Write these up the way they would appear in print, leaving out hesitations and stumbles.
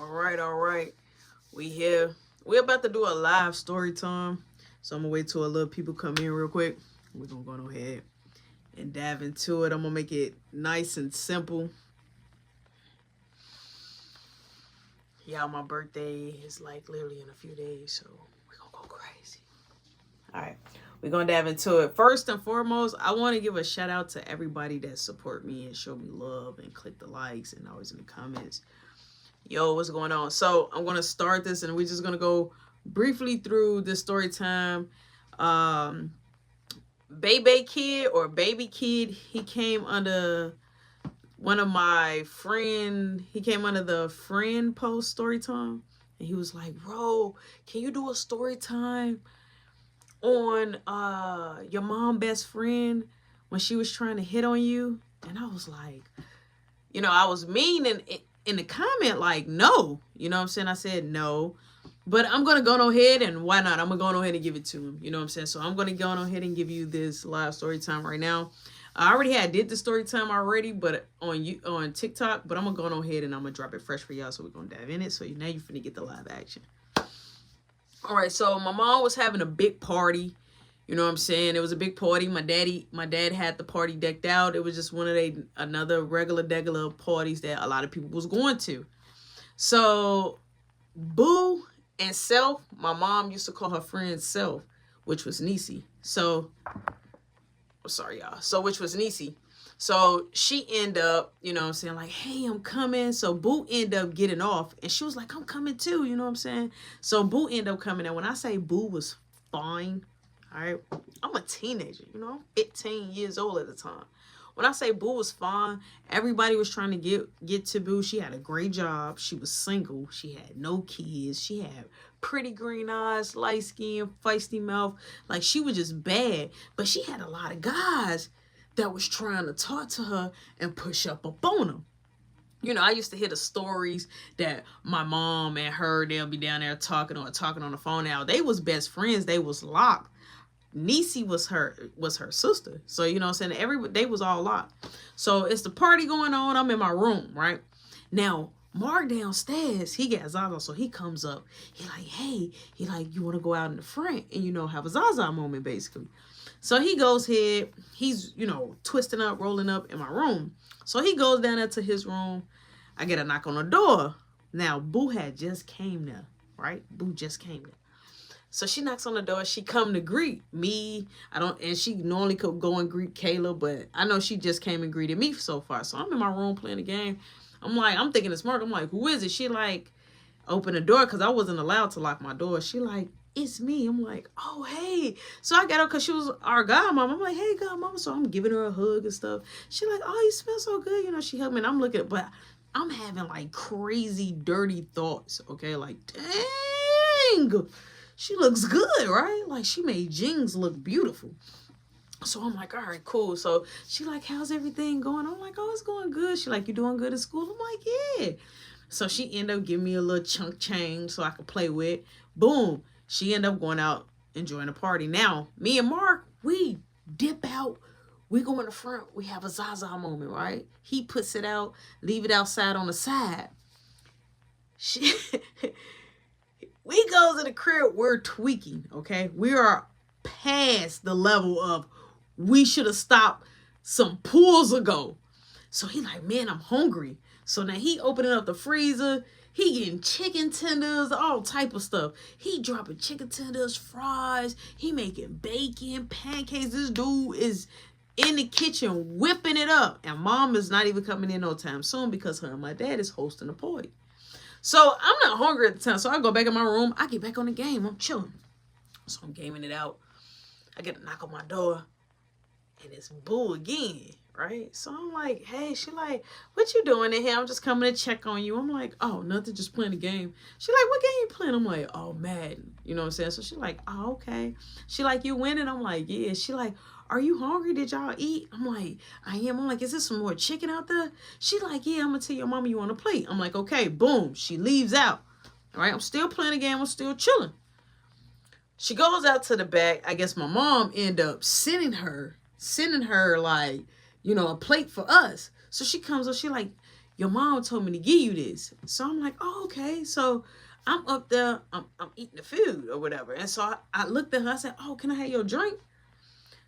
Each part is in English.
All right. We here. We're about to do a live story time. So I'm gonna wait till a little people come in real quick. We're gonna go ahead and dive into it. I'm gonna make it nice and simple. Yeah, my birthday is like literally in a few days, so we're gonna go crazy. All right. We're gonna dive into it. First and foremost, I want to give a shout out to everybody that support me and show me love and click the likes and always in the comments. Yo, what's going on? So I'm gonna start this, and we're just gonna go briefly through this story time. Um, Baby Kid, he came under one of my friend. He came under the friend post story time, and he was like, "Bro, can you do a story time on your mom best friend when she was trying to hit on you?" And I was like, I was mean in the comment, like, no. You know what I'm saying? I said no. But I'm going to go ahead, and why not? I'm going to go ahead and give it to him. You know what I'm saying? So I'm going to go ahead and give you this live story time right now. I already did the story time already, but on TikTok. But I'm going to go ahead and I'm going to drop it fresh for y'all. So we're going to dive in it. So now you're finna get the live action. All right. So my mom was having a big party. You know what I'm saying? It was a big party. My dad had the party decked out. It was just one of another regular parties that a lot of people was going to. So Boo and Self, my mom used to call her friend Self, which was Niecy. So, sorry y'all. So which was Niecy. So she ended up, you know what I'm saying, like, hey, I'm coming. So Boo ended up getting off, and she was like, I'm coming too. You know what I'm saying? So Boo ended up coming. And when I say Boo was fine, all right, I'm a teenager, 15 years old at the time. When I say Boo was fine, everybody was trying to get to Boo. She had a great job. She was single. She had no kids. She had pretty green eyes, light skin, feisty mouth. Like, she was just bad. But she had a lot of guys that was trying to talk to her and push up on them. I used to hear the stories that my mom and her, they'll be down there talking on the phone. Now, they was best friends. They was locked. Niecy was her sister. So, you know what I'm saying? They was all locked. So it's the party going on. I'm in my room, right? Now, Mark downstairs, he got Zaza. So he comes up. He like, hey, you want to go out in the front and, have a Zaza moment, basically. So he goes here. He's, twisting up, rolling up in my room. So he goes down there to his room. I get a knock on the door. Now, Boo had just came there, right? Boo just came there. So she knocks on the door. She come to greet me. And she normally could go and greet Kayla, but I know she just came and greeted me so far. So I'm in my room playing the game. I'm thinking it's Mark. I'm like, who is it? She like, open the door because I wasn't allowed to lock my door. She like, it's me. I'm like, oh, hey. So I got her because she was our godmama. I'm like, hey, godmama. So I'm giving her a hug and stuff. She like, oh, you smell so good. She hugged me. And I'm looking, but I'm having like crazy, dirty thoughts. Okay, like, dang. She looks good, right? Like, she made jeans look beautiful. So I'm like, all right, cool. So she like, how's everything going? I'm like, oh, it's going good. She like, you doing good at school? I'm like, yeah. So she ended up giving me a little chunk change so I could play with. Boom. She ended up going out, enjoying the party. Now, me and Mark, we dip out. We go in the front. We have a Zaza moment, right? He puts it out, leave it outside on the side. We go to the crib, we're tweaking, okay? We are past the level of we should have stopped some pools ago. So he like, man, I'm hungry. So now he opening up the freezer. He getting chicken tenders, all type of stuff. He dropping chicken tenders, fries. He making bacon, pancakes. This dude is in the kitchen whipping it up. And mom is not even coming in no time soon because her and my dad is hosting a party. So I'm not hungry at the time. So I go back in my room. I get back on the game. I'm chilling. So I'm gaming it out. I get a knock on my door. And it's Boo again, right? So I'm like, hey, she like, what you doing in here? I'm just coming to check on you. I'm like, oh, nothing, just playing the game. She like, what game you playing? I'm like, oh, Madden. You know what I'm saying? So she like, oh, okay. She like, you winning? I'm like, yeah. She like, are you hungry? Did y'all eat? I'm like, I am. I'm like, is there some more chicken out there? She like, yeah, I'm going to tell your mama you on a plate. I'm like, okay, boom. She leaves out. All right, I'm still playing the game. I'm still chilling. She goes out to the back. I guess my mom ended up sending her like, a plate for us. So she comes up. She like, your mom told me to give you this. So I'm like, oh, okay. So I'm up there, I'm eating the food or whatever. And so I looked at her, I said, oh, can I have your drink?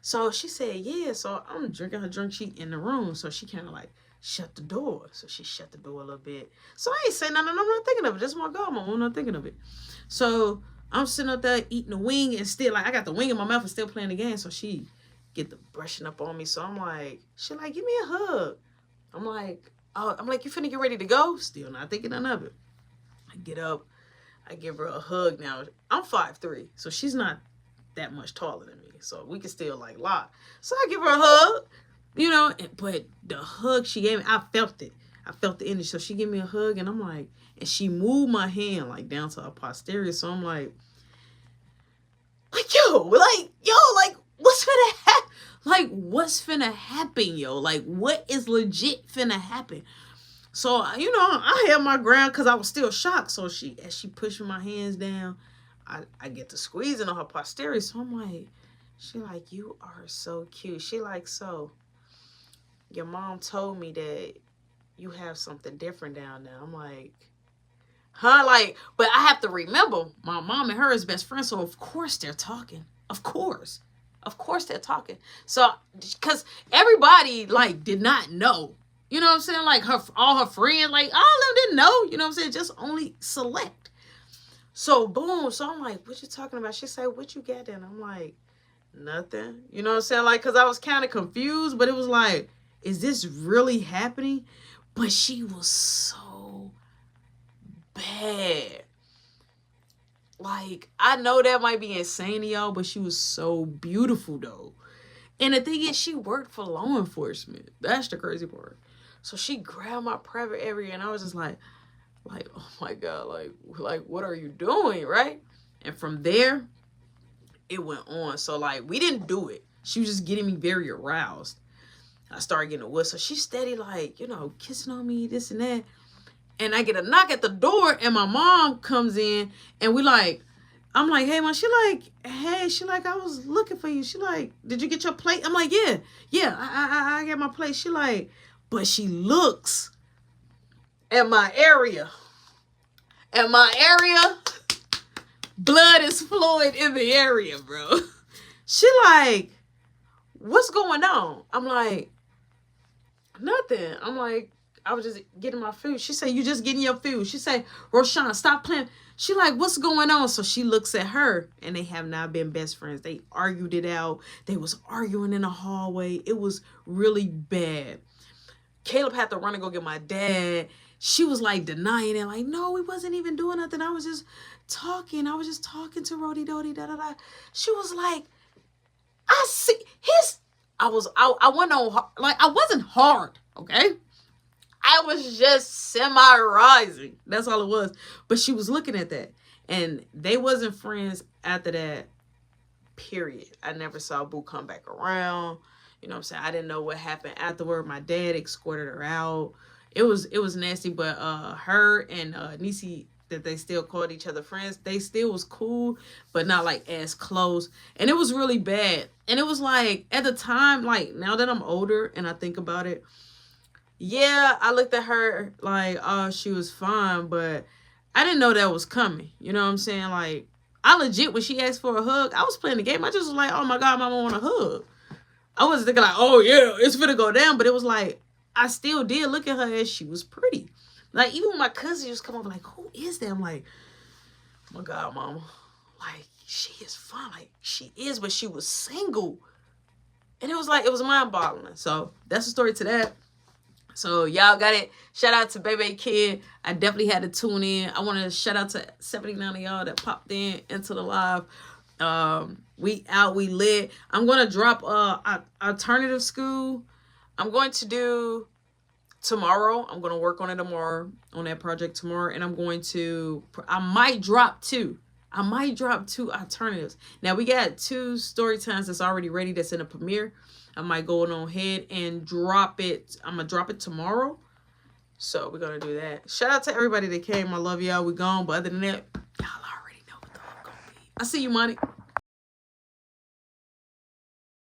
So she said, yeah. So I'm drinking her drink. She in the room. So she kind of like shut the door. So she shut the door a little bit. So I ain't saying nothing. I'm not thinking of it. Just my God, I'm not thinking of it. So I'm sitting up there eating the wing and still like, I got the wing in my mouth and still playing the game. So she get the brushing up on me. So I'm like, she like, give me a hug. I'm like, you finna get ready to go? Still not thinking none of it. I get up. I give her a hug now. I'm 5'3", so she's not that much taller than me. So we can still like lock. So I give her a hug, you know, but the hug she gave me, I felt it. I felt the energy. So she gave me a hug and I'm like, and she moved my hand like down to her posterior. So I'm like, what's finna happen? Like, what's finna happen, yo? Like, what is legit finna happen? So, you know, I held my ground because I was still shocked. So as she pushed my hands down, I get to squeezing on her posterior. So I'm like, she like, you are so cute. She like, so your mom told me that you have something different down there. I'm like, huh? Like, but I have to remember my mom and her is best friends. So of course they're talking. Of course they're talking. So, because everybody like did not know. You know what I'm saying? Like all her friends, like all of them didn't know. You know what I'm saying? Just only select. So boom. So I'm like, what you talking about? She said, what you got in? I'm like, nothing. You know what I'm saying? Like, cause I was kind of confused, but it was like, is this really happening? But she was so bad. Like, I know that might be insane to y'all, but she was so beautiful though. And the thing is, she worked for law enforcement. That's the crazy part. So she grabbed my private area and I was just like, oh my God, like, what are you doing, right? And from there, it went on. So like, we didn't do it. She was just getting me very aroused. I started getting a whistle. She's steady like, you know, kissing on me, this and that. And I get a knock at the door and my mom comes in and I'm like, hey, mom. She like, hey, I was looking for you. She like, did you get your plate? I'm like, yeah, I got my plate. She like, but she looks at my area. Blood is flowing in the area, bro. She like, what's going on? I'm like, nothing. I'm like, I was just getting my food. She said, you just getting your food. She said, Roshan, stop playing. She like, what's going on? So she looks at her and they have now been best friends. They argued it out. They was arguing in the hallway. It was really bad. Caleb had to run and go get my dad. She was like denying it. Like, no, we wasn't even doing nothing. I was just talking. I was just talking to Rody Dody, da da da. She was like, I see I went on, like, I wasn't hard, okay? I was just semi-rising. That's all it was. But she was looking at that. And they wasn't friends after that, period. I never saw Boo come back around. You know what I'm saying? I didn't know what happened afterward. My dad escorted her out. It was nasty. But her and Nisi, that they still called each other friends, they still was cool, but not like as close. And it was really bad. And it was like, at the time, like now that I'm older and I think about it, yeah, I looked at her like, oh, she was fine, but I didn't know that was coming. You know what I'm saying? Like, I legit, when she asked for a hug, I was playing the game. I just was like, oh my God, mama want a hug. I wasn't thinking like, oh yeah, it's finna go down. But it was like, I still did look at her as she was pretty. Like, even when my cousin just come over, like, who is that? I'm like, oh my God, mama. Like, she is fine. Like, she is, but she was single. And it was like, it was mind-boggling. So, that's the story to that. So, y'all got it. Shout out to Baby Kid. I definitely had to tune in. I want to shout out to 79 of y'all that popped into the live. We out, we lit. I'm going to drop alternative school. I'm going to do tomorrow. I'm going to work on it tomorrow, on that project tomorrow. And I might drop two alternatives. Now, we got 2 story times that's already ready, that's in a premiere. I might go on ahead and drop it. I'm going to drop it tomorrow. So we're going to do that. Shout out to everybody that came. I love y'all. We gone. But other than that, y'all already know what the fuck gonna be. I see you, Monty.